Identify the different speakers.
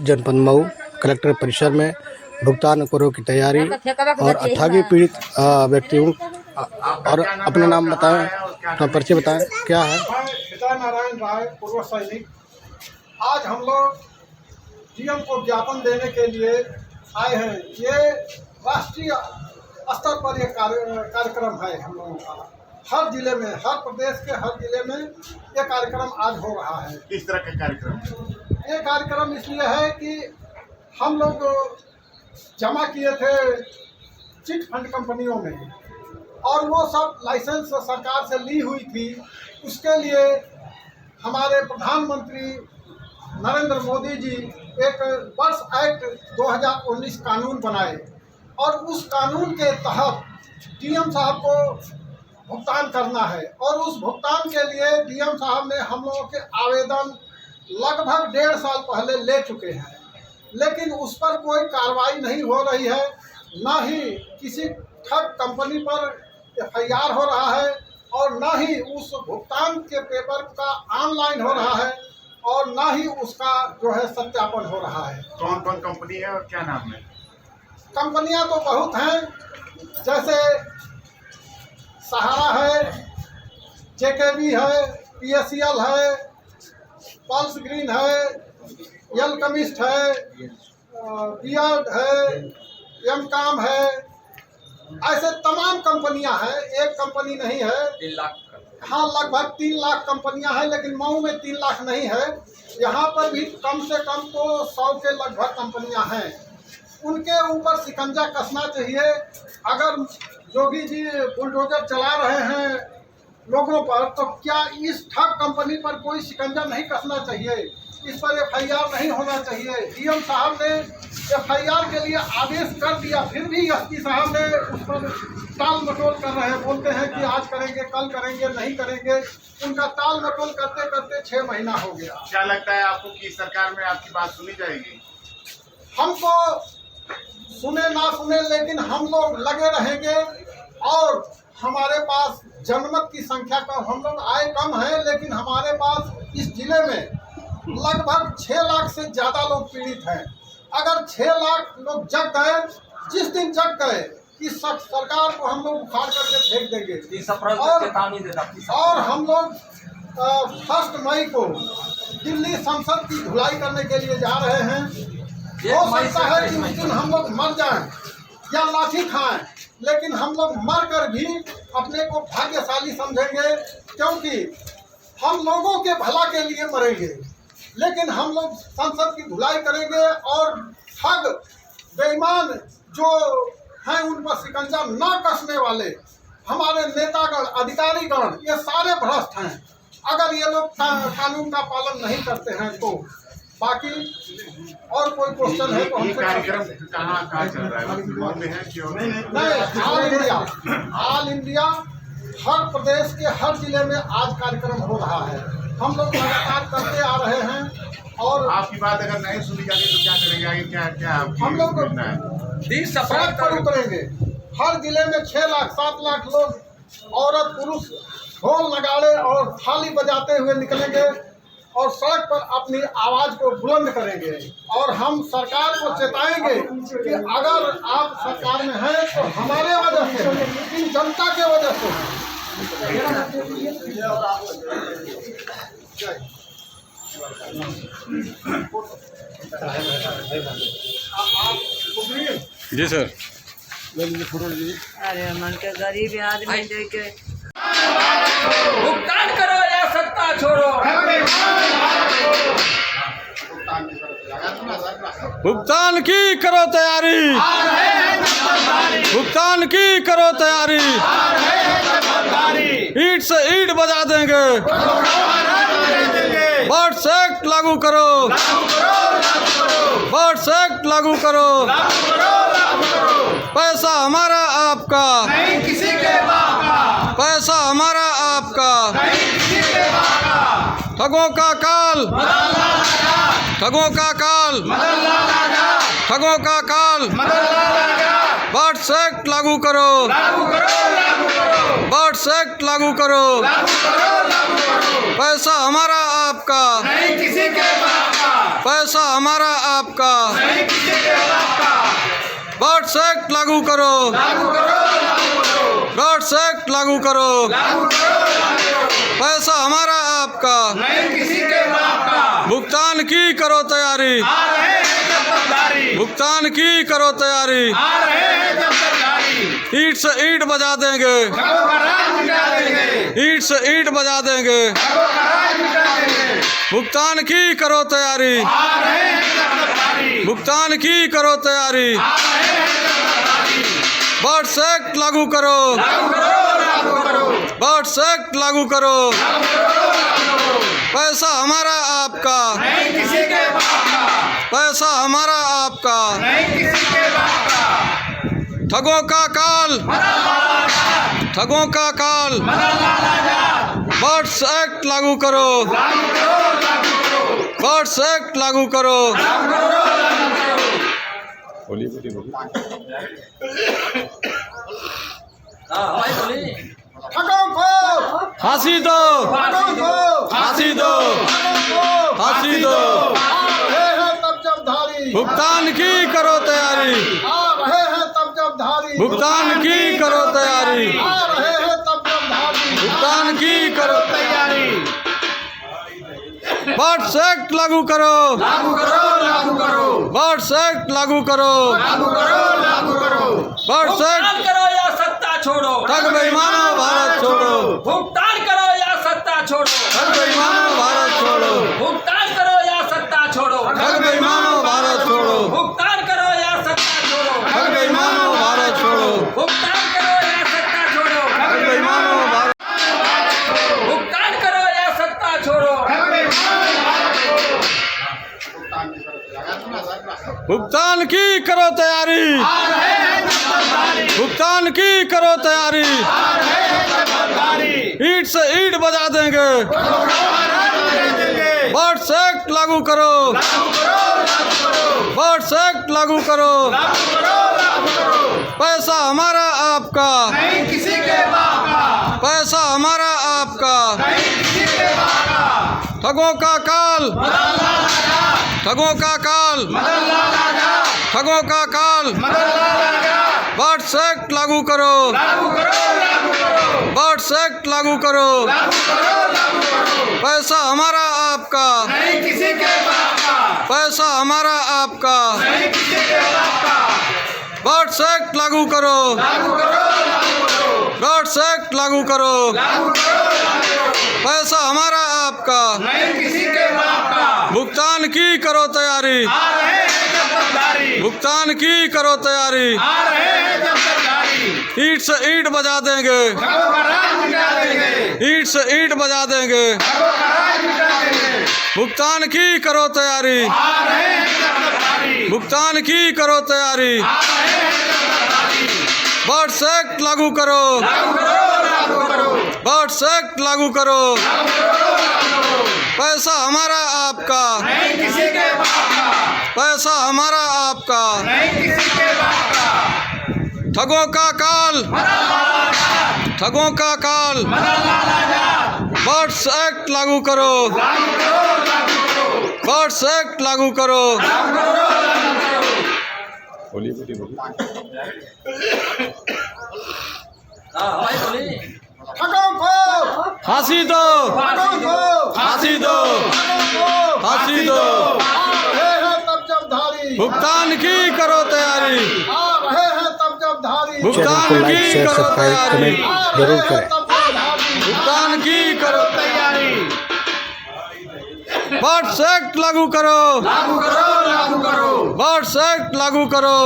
Speaker 1: जनपद मऊ कलेक्टर परिसर में भुगतान करो की तैयारी और 28 पीड़ित व्यक्तियों और अपना नाम बताएं, अपना परिचय बताएं, क्या है?
Speaker 2: नारायण राय, पूर्व सैनिक। आज हम लोग डीएम को ज्ञापन देने के लिए आए हैं। ये राष्ट्रीय स्तर पर ये कार्यक्रम है हम लोगों का। हर जिले में, हर प्रदेश के हर जिले में ये कार्यक्रम आज हो रहा है।
Speaker 3: किस तरह का कार्यक्रम?
Speaker 2: ये कार्यक्रम इसलिए है कि हम लोग जमा किए थे चिट फंड कंपनियों में और वो सब लाइसेंस सरकार से ली हुई थी। उसके लिए हमारे प्रधानमंत्री नरेंद्र मोदी जी एक वर्ष एक्ट 2019 कानून बनाए और उस कानून के तहत डीएम साहब को भुगतान करना है और उस भुगतान के लिए डीएम साहब ने हम लोगों के आवेदन लगभग 1.5 साल पहले ले चुके हैं, लेकिन उस पर कोई कार्रवाई नहीं हो रही है। ना ही किसी ठग कंपनी पर एफआईआर हो रहा है और ना ही उस भुगतान के पेपर का ऑनलाइन हो रहा है और ना ही उसका जो है सत्यापन हो रहा है।
Speaker 3: कौन कौन कंपनी है और क्या नाम है?
Speaker 2: कंपनियां तो बहुत हैं, जैसे सहारा है, जेकेबी है, पीएससीएल है, पल्स ग्रीन है, यल कमिस्ट है, बियर्ड है, एमकॉम है। ऐसे तमाम कंपनियां हैं, एक कंपनी नहीं है।
Speaker 4: 3 लाख,
Speaker 2: हाँ, लगभग 3 लाख कंपनियां हैं, लेकिन मऊ में 3 लाख नहीं है। यहाँ पर भी कम से कम तो 100 के लगभग कंपनियां हैं। उनके ऊपर शिकंजा कसना चाहिए। अगर योगी जी बुलडोजर चला रहे हैं लोगों पर, तो क्या इस ठग कंपनी पर कोई शिकंजा नहीं कसना चाहिए? इस पर एफआईआर नहीं होना चाहिए? डीएम साहब ने एफआईआर के लिए आदेश कर दिया, फिर भी एसपी साहब ने उस पर टाल मटोल कर रहे हैं। बोलते हैं कि आज करेंगे, कल करेंगे, नहीं करेंगे। उनका टाल मटोल करते करते 6 महीना हो गया।
Speaker 3: क्या लगता है आपको कि सरकार में आपकी बात सुनी जाएगी?
Speaker 2: हमको सुने ना सुने, लेकिन हम लोग लगे रहेंगे। और हमारे पास जनमत की संख्या कम, हम लोग आए कम है, लेकिन हमारे पास इस जिले में लगभग 6 लाख से ज़्यादा लोग पीड़ित हैं। अगर 6 लाख लोग जग गए, जिस दिन जग गए, इस सरकार को हम लोग उखाड़ करके फेंक देंगे। और हम लोग 1 मई को दिल्ली संसद की धुलाई करने के लिए जा रहे हैं। हो सकता है कि उस दिन हम लोग मर जाएं या लाठी खाएं, लेकिन हम लोग मर कर भी अपने को भाग्यशाली समझेंगे, क्योंकि हम लोगों के भला के लिए मरेंगे। लेकिन हम लोग संसद की धुलाई करेंगे और ठग बेईमान जो हैं उन पर शिकंजा न कसने वाले हमारे नेतागण, अधिकारीगण, ये सारे भ्रष्ट हैं। अगर ये लोग कानून का पालन नहीं करते हैं तो बाकी और कोई क्वेश्चन है तो
Speaker 3: ये कार्यक्रम कहाँ चल रहा है? मऊ में है कि
Speaker 2: नहीं, ऑल इंडिया हर प्रदेश के हर जिले में आज कार्यक्रम हो रहा है। हम लोग लगातार करते आ रहे हैं। और
Speaker 3: आपकी बात अगर नहीं सुनी जाती तो क्या करेंगे आगे? क्या
Speaker 2: हम लोग सड़क पर उतरेंगे। हर जिले में 6 लाख 7 लाख लोग, औरत पुरुष, ढोल नगाड़े और थाली बजाते हुए निकलेंगे और सड़क पर अपनी आवाज को बुलंद करेंगे। और हम सरकार को चेताएंगे कि अगर आप सरकार में हैं तो हमारे वजह से, इन जनता के वजह से।
Speaker 5: जी सर।
Speaker 6: अरे मन के गरीब आदमी देके
Speaker 4: भुगतान करो या सत्ता छोड़ो।
Speaker 5: भुगतान की करो तैयारी, भुगतान की करो तैयारी। ईंट से ईंट बजा देंगे। बर्ड्स एक्ट लागू करो, बर्ड्स एक्ट लागू करो। पैसा हमारा आपका,
Speaker 2: नहीं किसी के बाप का।
Speaker 5: पैसा हमारा आपका।
Speaker 2: नहीं किसी के बाप का।
Speaker 5: ठगों का काल, ठगों का काल, ठगों का काल। बर्ड्स एक्ट लागू करो, बर्ड्स एक्ट लागू करो। पैसा हमारा आपका,
Speaker 2: नहीं किसी के बाप का।
Speaker 5: पैसा हमारा आपका बर्ड्स एक्ट लागू करो बर्ड्स एक्ट लागू करो पैसा हमारा आपका भुगतान की करो तैयारी भुगतान की करो तैयारी ईंट से ईंट बजा देंगे ईंट से ईंट बजा देंगे भुगतान की करो तैयारी भुगतान की करो तैयारी बर्ड्स एक्ट लागू करो बर्ड्स एक्ट लागू करो पैसा हमारा आपका पैसा हमारा आपका ठगों का काल ठगों का काल बर्ड्स एक्ट लागू करो बर्ड्स एक्ट लागू करो
Speaker 2: ठगों को
Speaker 5: फांसी दो
Speaker 2: ठगों को
Speaker 5: फांसी दो फांसी दो
Speaker 2: आ रहे हैं तब जब धारी
Speaker 5: भुगतान की करो तैयारी
Speaker 2: आ रहे हैं तब जब धारी
Speaker 5: भुगतान की करो तैयारी
Speaker 2: आ रहे हैं तब जब धारी
Speaker 5: भुगतान की करो तैयारी बर्ड्स एक्ट लागू करो बर्ड्स एक्ट लागू करो बर्ड्स
Speaker 4: भुगतान
Speaker 5: एक्ट
Speaker 4: करो या सत्ता छोड़ो
Speaker 5: ठग बेईमानों भारत छोड़ो
Speaker 4: भुगतान करो या सत्ता छोड़ो
Speaker 5: ठग बेईमानों भारत छोड़ो
Speaker 4: भुगतान करो या सत्ता छोड़ो
Speaker 5: ठग बेईमानों भारत छोड़ो
Speaker 4: भुगतान करो या सत्ता छोड़ो
Speaker 5: ठग बेईमानों भारत छोड़ो
Speaker 4: भुगतान करो या सत्ता छोड़ो
Speaker 5: ठग बेईमानों भारत
Speaker 4: भुगतान करो या सत्ता छोड़ो
Speaker 5: भुगतान की करो तैयारी भुगतान की करो तैयारी ईंट से ईंट बजा देंगे बर्ड्स एक्ट लागू करो बर्ड्स एक्ट लागू करो पैसा हमारा आपका पैसा हमारा आपका ठगों का काल ठगों का काल ठगों का काल बर्ड्स एक्ट लागू करो बर्ड्स एक्ट लागू करो पैसा हमारा आपका पैसा हमारा आपका बर्ड्स एक्ट लागू करो बर्ड्स एक्ट लागू करो पैसा हमारा आपका भुगतान की करो तैयारी भुगतान की करो तैयारी ईंट से ईंट बजा देंगे ईंट से ईंट बजा देंगे भुगतान की करो तैयारी भुगतान की करो तैयारी बर्ड्स एक्ट लागू करो बर्ड्स एक्ट लागू करो पैसा हमारा आपका पैसा हमारा आपका ठगों का काल ठगों का काल बर्ड्स एक्ट लागू करो बर्ड्स एक्ट लागू करो
Speaker 2: ठगों को
Speaker 5: फांसी दो
Speaker 2: ठगों को
Speaker 5: फांसी दो फांसी दो
Speaker 2: आ रहे हैं तब जब धारी
Speaker 5: भुगतान की करो तैयारी
Speaker 2: आ रहे हैं तब जब धारी
Speaker 1: चैनल
Speaker 5: भुगतान
Speaker 1: को लाइक
Speaker 5: की
Speaker 1: शेयर
Speaker 5: करो
Speaker 1: सब्सक्राइब
Speaker 5: तैयारी
Speaker 1: कमेंट जरूर करें
Speaker 2: तब जब धारी
Speaker 5: भुगतान की करो तैयारी बर्ड्स एक्ट लागू करो बर्ड्स एक्ट लागू करो